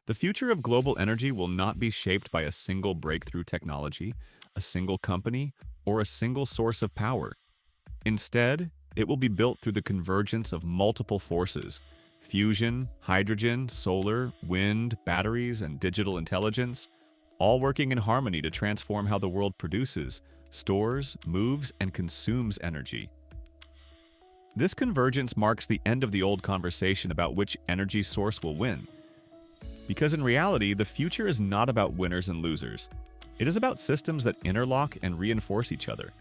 The future of global energy will not be shaped by a single breakthrough technology, a single company, or a single source of power. Instead, it will be built through the convergence of multiple forces: fusion, hydrogen, solar, wind, batteries, and digital intelligence, all working in harmony to transform how the world produces, stores, moves, and consumes energy. This convergence marks the end of the old conversation about which energy source will win. Because in reality, the future is not about winners and losers. It is about systems that interlock and reinforce each other.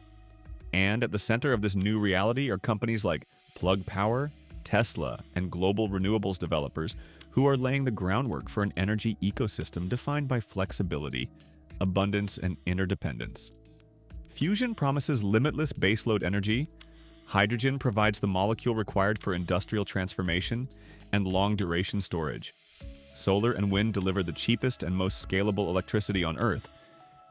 And at the center of this new reality are companies like Plug Power, Tesla, and global renewables developers who are laying the groundwork for an energy ecosystem defined by flexibility, abundance, and interdependence. Fusion promises limitless baseload energy, hydrogen provides the molecule required for industrial transformation and long-duration storage. Solar and wind deliver the cheapest and most scalable electricity on Earth,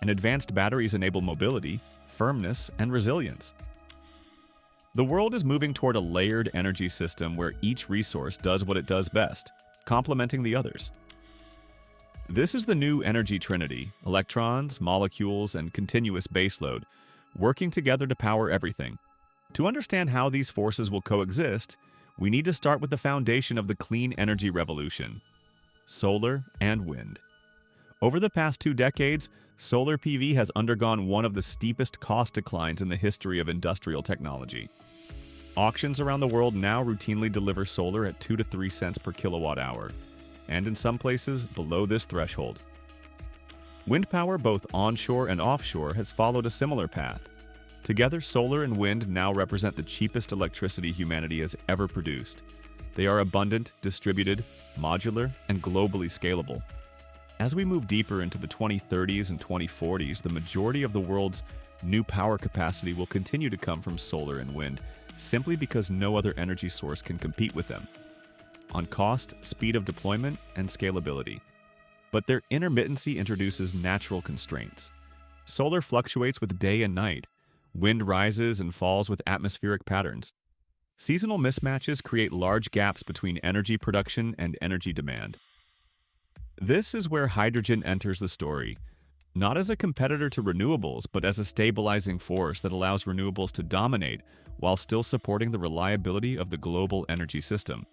and advanced batteries enable mobility, firmness, and resilience. The world is moving toward a layered energy system where each resource does what it does best, complementing the others. This is the new energy trinity: electrons, molecules, and continuous baseload, working together to power everything. To understand how these forces will coexist, we need to start with the foundation of the clean energy revolution: solar and wind. Over the past 2 decades, solar PV has undergone one of the steepest cost declines in the history of industrial technology. Auctions around the world now routinely deliver solar at 2 to 3 cents per kilowatt hour, and in some places below this threshold. Wind power, both onshore and offshore, has followed a similar path. Together, solar and wind now represent the cheapest electricity humanity has ever produced. They are abundant, distributed, modular, and globally scalable. As we move deeper into the 2030s and 2040s, the majority of the world's new power capacity will continue to come from solar and wind, simply because no other energy source can compete with them on cost, speed of deployment, and scalability. But their intermittency introduces natural constraints. Solar fluctuates with day and night. Wind rises and falls with atmospheric patterns. Seasonal mismatches create large gaps between energy production and energy demand. This is where hydrogen enters the story, not as a competitor to renewables, but as a stabilizing force that allows renewables to dominate while still supporting the reliability of the global energy system.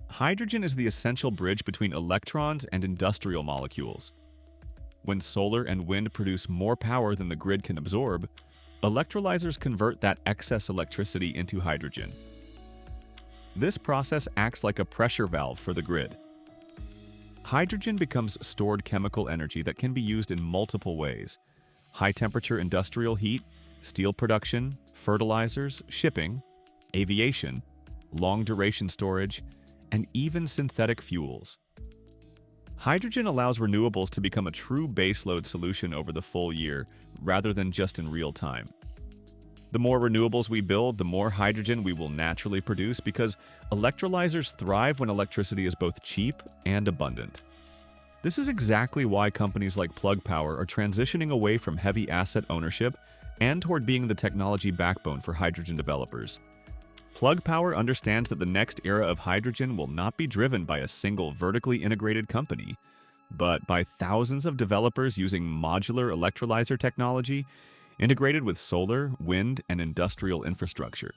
Hydrogen is the essential bridge between electrons and industrial molecules. When solar and wind produce more power than the grid can absorb, electrolyzers convert that excess electricity into hydrogen. This process acts like a pressure valve for the grid. Hydrogen becomes stored chemical energy that can be used in multiple ways: high-temperature industrial heat, steel production, fertilizers, shipping, aviation, long-duration storage, and even synthetic fuels. Hydrogen allows renewables to become a true baseload solution over the full year, rather than just in real time. The more renewables we build, the more hydrogen we will naturally produce, because electrolyzers thrive when electricity is both cheap and abundant. This is exactly why companies like Plug Power are transitioning away from heavy asset ownership and toward being the technology backbone for hydrogen developers. Plug Power understands that the next era of hydrogen will not be driven by a single vertically integrated company, but by thousands of developers using modular electrolyzer technology integrated with solar, wind, and industrial infrastructure.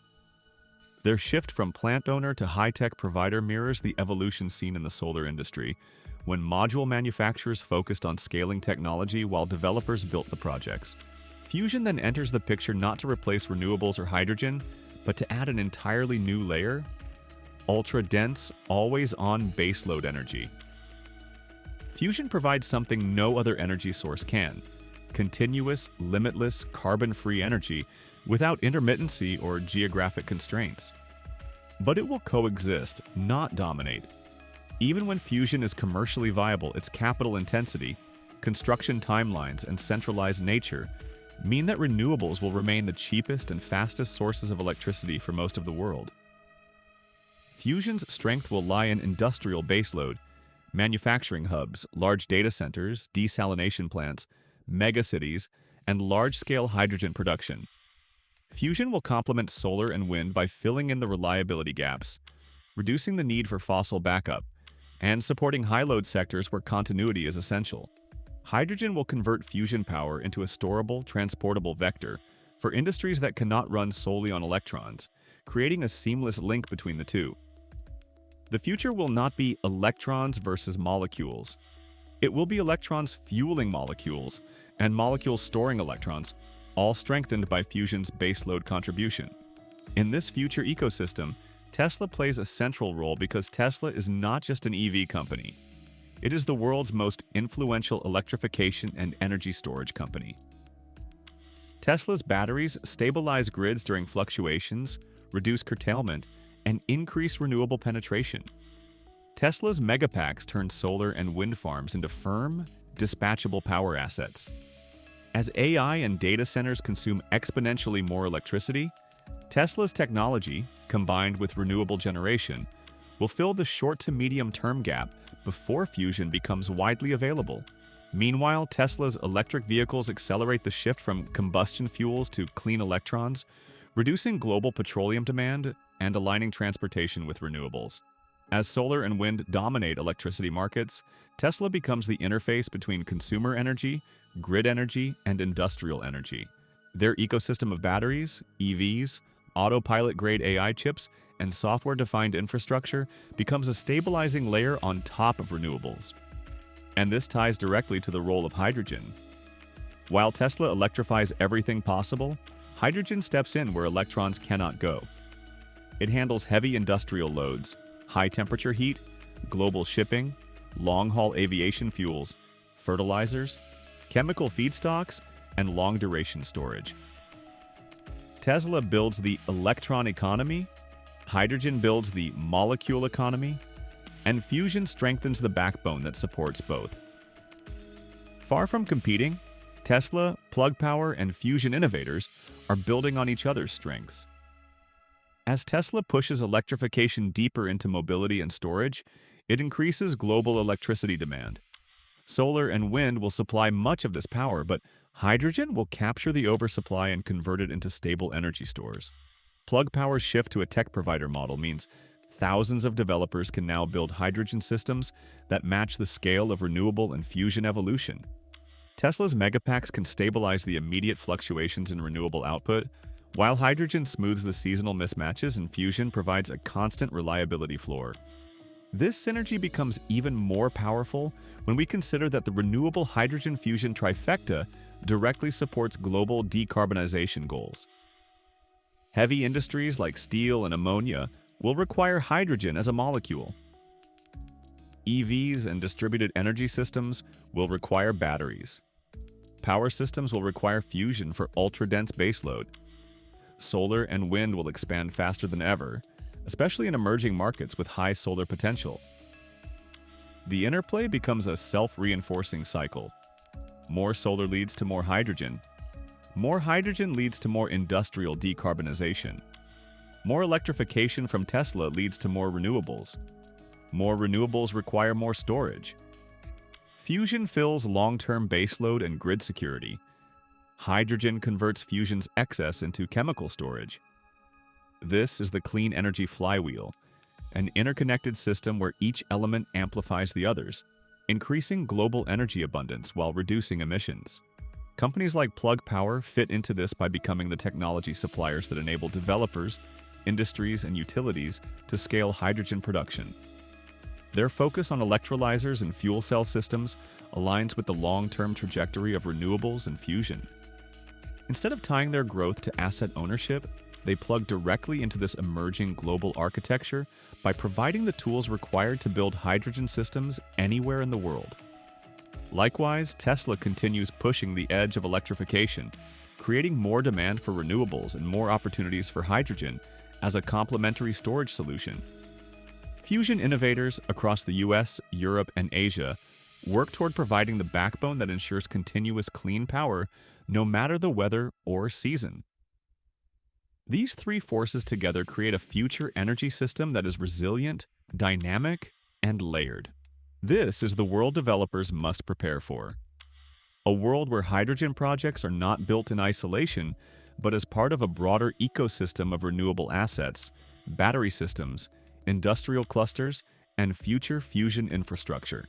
Their shift from plant owner to high-tech provider mirrors the evolution seen in the solar industry, when module manufacturers focused on scaling technology while developers built the projects. Fusion then enters the picture not to replace renewables or hydrogen, but to add an entirely new layer: ultra-dense, always-on baseload energy. Fusion provides something no other energy source can: continuous, limitless, carbon-free energy without intermittency or geographic constraints. But it will coexist, not dominate. Even when fusion is commercially viable, its capital intensity, construction timelines, and centralized nature mean that renewables will remain the cheapest and fastest sources of electricity for most of the world. Fusion's strength will lie in industrial baseload: manufacturing hubs, large data centers, desalination plants, megacities, and large-scale hydrogen production. Fusion will complement solar and wind by filling in the reliability gaps, reducing the need for fossil backup, and supporting high-load sectors where continuity is essential. Hydrogen will convert fusion power into a storable, transportable vector for industries that cannot run solely on electrons, creating a seamless link between the two. The future will not be electrons versus molecules. It will be electrons fueling molecules and molecules storing electrons, all strengthened by fusion's baseload contribution. In this future ecosystem, Tesla plays a central role because Tesla is not just an EV company. It is the world's most influential electrification and energy storage company. Tesla's batteries stabilize grids during fluctuations, reduce curtailment, and increase renewable penetration. Tesla's megapacks turn solar and wind farms into firm, dispatchable power assets. As AI and data centers consume exponentially more electricity, Tesla's technology, combined with renewable generation, will fill the short to medium-term gap before fusion becomes widely available. Meanwhile, Tesla's electric vehicles accelerate the shift from combustion fuels to clean electrons, reducing global petroleum demand and aligning transportation with renewables. As solar and wind dominate electricity markets, Tesla becomes the interface between consumer energy, grid energy, and industrial energy. Their ecosystem of batteries, EVs, autopilot-grade AI chips, and software-defined infrastructure becomes a stabilizing layer on top of renewables. And this ties directly to the role of hydrogen. While Tesla electrifies everything possible, hydrogen steps in where electrons cannot go. It handles heavy industrial loads, high-temperature heat, global shipping, long-haul aviation fuels, fertilizers, chemical feedstocks, and long-duration storage. Tesla builds the electron economy, hydrogen builds the molecule economy, and fusion strengthens the backbone that supports both. Far from competing, Tesla, Plug Power, and fusion innovators are building on each other's strengths. As Tesla pushes electrification deeper into mobility and storage, it increases global electricity demand. Solar and wind will supply much of this power, but hydrogen will capture the oversupply and convert it into stable energy stores. Plug Power's shift to a tech provider model means thousands of developers can now build hydrogen systems that match the scale of renewable and fusion evolution. Tesla's megapacks can stabilize the immediate fluctuations in renewable output, while hydrogen smooths the seasonal mismatches and fusion provides a constant reliability floor. This synergy becomes even more powerful when we consider that the renewable hydrogen fusion trifecta directly supports global decarbonization goals. Heavy industries like steel and ammonia will require hydrogen as a molecule. EVs and distributed energy systems will require batteries. Power systems will require fusion for ultra-dense baseload. Solar and wind will expand faster than ever, especially in emerging markets with high solar potential. The interplay becomes a self-reinforcing cycle. More solar leads to more hydrogen. More hydrogen leads to more industrial decarbonization. More electrification from Tesla leads to more renewables. More renewables require more storage. Fusion fills long-term baseload and grid security. Hydrogen converts fusion's excess into chemical storage. This is the clean energy flywheel, an interconnected system where each element amplifies the others, increasing global energy abundance while reducing emissions. Companies like Plug Power fit into this by becoming the technology suppliers that enable developers, industries, and utilities to scale hydrogen production. Their focus on electrolyzers and fuel cell systems aligns with the long-term trajectory of renewables and fusion. Instead of tying their growth to asset ownership, they plug directly into this emerging global architecture by providing the tools required to build hydrogen systems anywhere in the world. Likewise, Tesla continues pushing the edge of electrification, creating more demand for renewables and more opportunities for hydrogen as a complementary storage solution. Fusion innovators across the US, Europe, and Asia work toward providing the backbone that ensures continuous clean power no matter the weather or season. These three forces together create a future energy system that is resilient, dynamic, and layered. This is the world developers must prepare for. A world where hydrogen projects are not built in isolation, but as part of a broader ecosystem of renewable assets, battery systems, industrial clusters, and future fusion infrastructure.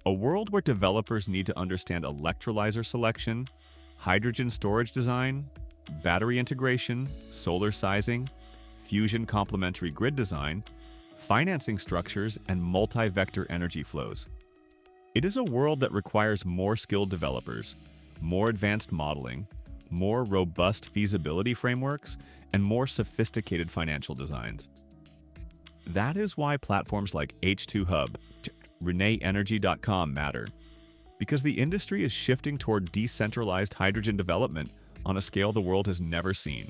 A world where developers need to understand electrolyzer selection, hydrogen storage design, battery integration, solar sizing, fusion complementary grid design, financing structures, and multi-vector energy flows. It is a world that requires more skilled developers, more advanced modeling, more robust feasibility frameworks, and more sophisticated financial designs. That is why platforms like H2 Hub, reneenergy.com matter, because the industry is shifting toward decentralized hydrogen development on a scale the world has never seen.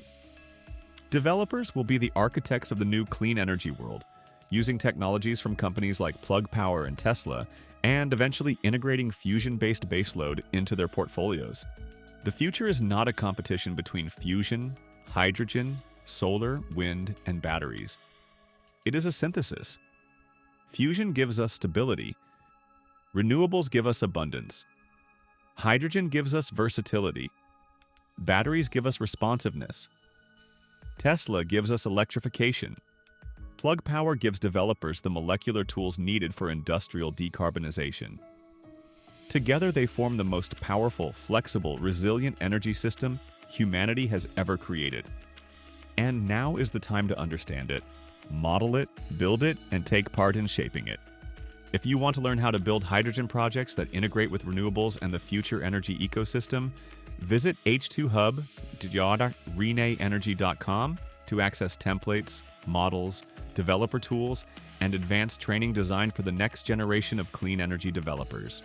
Developers will be the architects of the new clean energy world, using technologies from companies like Plug Power and Tesla, and eventually integrating fusion-based baseload into their portfolios. The future is not a competition between fusion, hydrogen, solar, wind, and batteries. It is a synthesis. Fusion gives us stability. Renewables give us abundance. Hydrogen gives us versatility. Batteries give us responsiveness. Tesla gives us electrification. Plug Power gives developers the molecular tools needed for industrial decarbonization. Together, they form the most powerful, flexible, resilient energy system humanity has ever created. And now is the time to understand it, model it, build it, and take part in shaping it. If you want to learn how to build hydrogen projects that integrate with renewables and the future energy ecosystem, visit h2hub.reneenergy.com to access templates, models, developer tools, and advanced training designed for the next generation of clean energy developers.